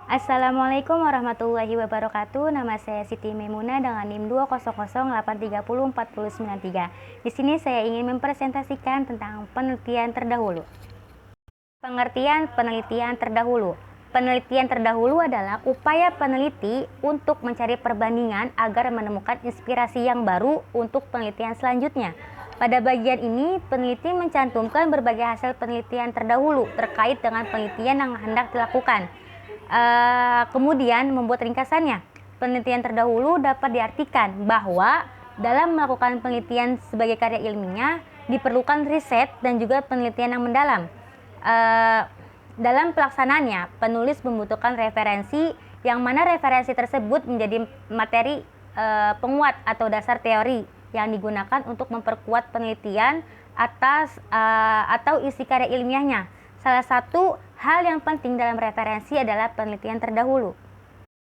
Assalamualaikum warahmatullahi wabarakatuh. Nama saya Siti Memuna dengan NIM 20083040993. Di sini saya ingin mempresentasikan tentang penelitian terdahulu. Pengertian penelitian terdahulu. Penelitian terdahulu adalah upaya peneliti untuk mencari perbandingan agar menemukan inspirasi yang baru untuk penelitian selanjutnya. Pada bagian ini, peneliti mencantumkan berbagai hasil penelitian terdahulu terkait dengan penelitian yang hendak dilakukan. Kemudian membuat ringkasannya. Penelitian terdahulu dapat diartikan bahwa dalam melakukan penelitian sebagai karya ilmiah diperlukan riset dan juga penelitian yang mendalam. Dalam pelaksanaannya, penulis membutuhkan referensi yang mana referensi tersebut menjadi materi penguat atau dasar teori yang digunakan untuk memperkuat penelitian atau isi karya ilmiahnya. Salah satu hal yang penting dalam referensi adalah penelitian terdahulu.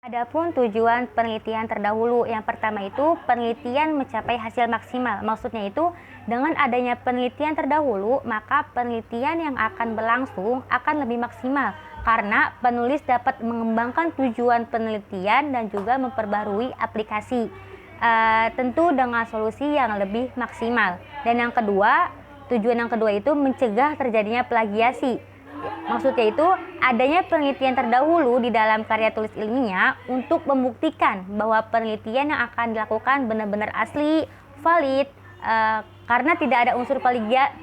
Adapun tujuan penelitian terdahulu, yang pertama itu penelitian mencapai hasil maksimal. Maksudnya itu dengan adanya penelitian terdahulu, maka penelitian yang akan berlangsung akan lebih maksimal karena penulis dapat mengembangkan tujuan penelitian dan juga memperbarui aplikasi tentu dengan solusi yang lebih maksimal. Dan yang kedua, tujuan yang kedua itu mencegah terjadinya plagiasi. Maksudnya itu adanya penelitian terdahulu di dalam karya tulis ilmiah untuk membuktikan bahwa penelitian yang akan dilakukan benar-benar asli, valid, karena tidak ada unsur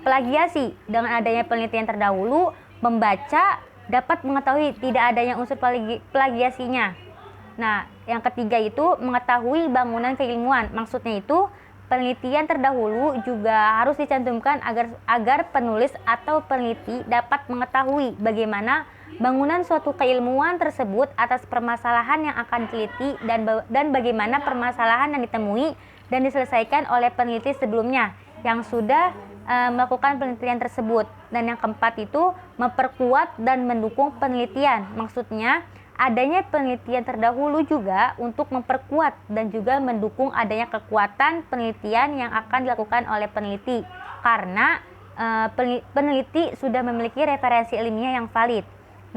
plagiasi. Dengan adanya penelitian terdahulu, membaca dapat mengetahui tidak adanya unsur plagiasinya. Nah, yang ketiga itu mengetahui bangunan keilmuan. Maksudnya itu penelitian terdahulu juga harus dicantumkan agar penulis atau peneliti dapat mengetahui bagaimana bangunan suatu keilmuan tersebut atas permasalahan yang akan diteliti dan bagaimana permasalahan yang ditemui dan diselesaikan oleh peneliti sebelumnya yang sudah melakukan penelitian tersebut. Dan yang keempat itu memperkuat dan mendukung penelitian. Maksudnya adanya penelitian terdahulu juga untuk memperkuat dan juga mendukung adanya kekuatan penelitian yang akan dilakukan oleh peneliti karena peneliti sudah memiliki referensi ilmiah yang valid.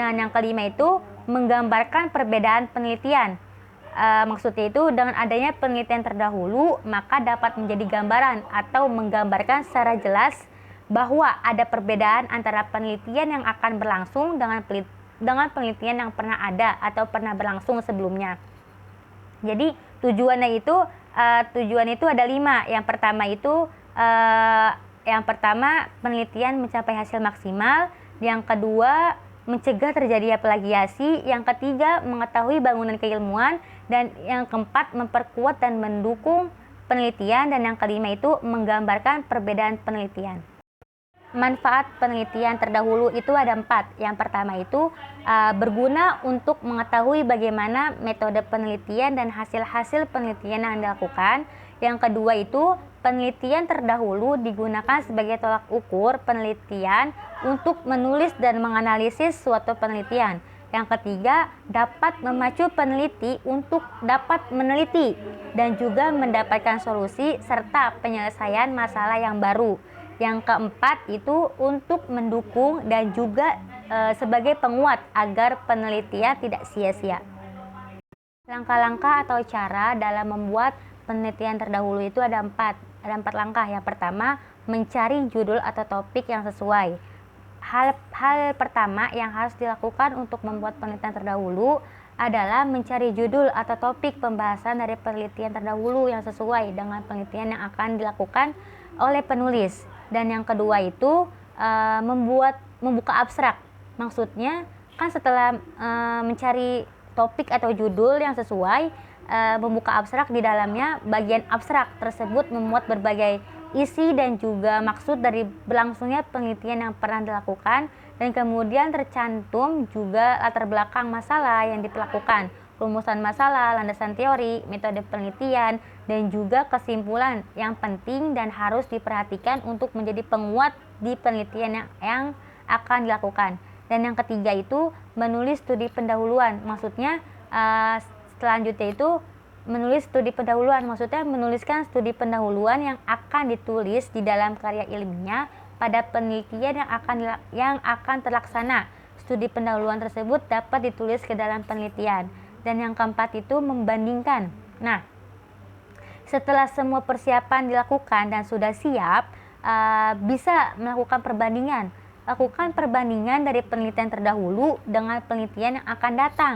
Nah, yang kelima itu menggambarkan perbedaan penelitian. Maksudnya itu dengan adanya penelitian terdahulu maka dapat menjadi gambaran atau menggambarkan secara jelas bahwa ada perbedaan antara penelitian yang akan berlangsung dengan penelitian yang pernah ada atau pernah berlangsung sebelumnya. Jadi tujuan itu ada 5. Yang pertama penelitian mencapai hasil maksimal, yang kedua mencegah terjadinya plagiasi, yang ketiga mengetahui bangunan keilmuan, dan yang keempat memperkuat dan mendukung penelitian, dan yang kelima itu menggambarkan perbedaan penelitian. Manfaat penelitian terdahulu itu ada 4. Yang pertama itu berguna untuk mengetahui bagaimana metode penelitian dan hasil-hasil penelitian yang dilakukan. Yang kedua itu penelitian terdahulu digunakan sebagai tolak ukur penelitian untuk menulis dan menganalisis suatu penelitian. Yang ketiga, dapat memacu peneliti untuk dapat meneliti dan juga mendapatkan solusi serta penyelesaian masalah yang baru. Yang keempat itu untuk mendukung dan juga sebagai penguat agar penelitian tidak sia-sia. Langkah-langkah atau cara dalam membuat penelitian terdahulu itu ada 4 langkah. Yang pertama, mencari judul atau topik yang sesuai. Hal pertama yang harus dilakukan untuk membuat penelitian terdahulu adalah mencari judul atau topik pembahasan dari penelitian terdahulu yang sesuai dengan penelitian yang akan dilakukan oleh penulis. Dan yang kedua itu membuka abstrak. Maksudnya kan setelah mencari topik atau judul yang sesuai, membuka abstrak di dalamnya bagian abstrak tersebut memuat berbagai isi dan juga maksud dari berlangsungnya penelitian yang pernah dilakukan, dan kemudian tercantum juga latar belakang masalah yang dilakukan, rumusan masalah, landasan teori, metode penelitian, dan juga kesimpulan yang penting dan harus diperhatikan untuk menjadi penguat di penelitian yang akan dilakukan. Dan yang ketiga itu menulis studi pendahuluan. Maksudnya selanjutnya itu menulis studi pendahuluan. Maksudnya menuliskan studi pendahuluan yang akan ditulis di dalam karya ilmiah pada penelitian yang akan terlaksana. studi pendahuluan tersebut dapat ditulis ke dalam penelitian. Dan yang keempat itu membandingkan. Nah, setelah semua persiapan dilakukan dan sudah siap, bisa melakukan perbandingan. Lakukan perbandingan dari penelitian terdahulu dengan penelitian yang akan datang.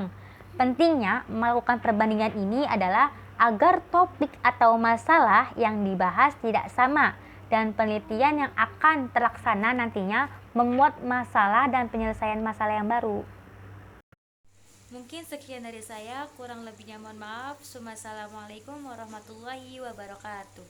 Pentingnya melakukan perbandingan ini adalah agar topik atau masalah yang dibahas tidak sama dan penelitian yang akan terlaksana nantinya memuat masalah dan penyelesaian masalah yang baru. Mungkin sekian dari saya, kurang lebihnya mohon maaf. Wassalamualaikum warahmatullahi wabarakatuh.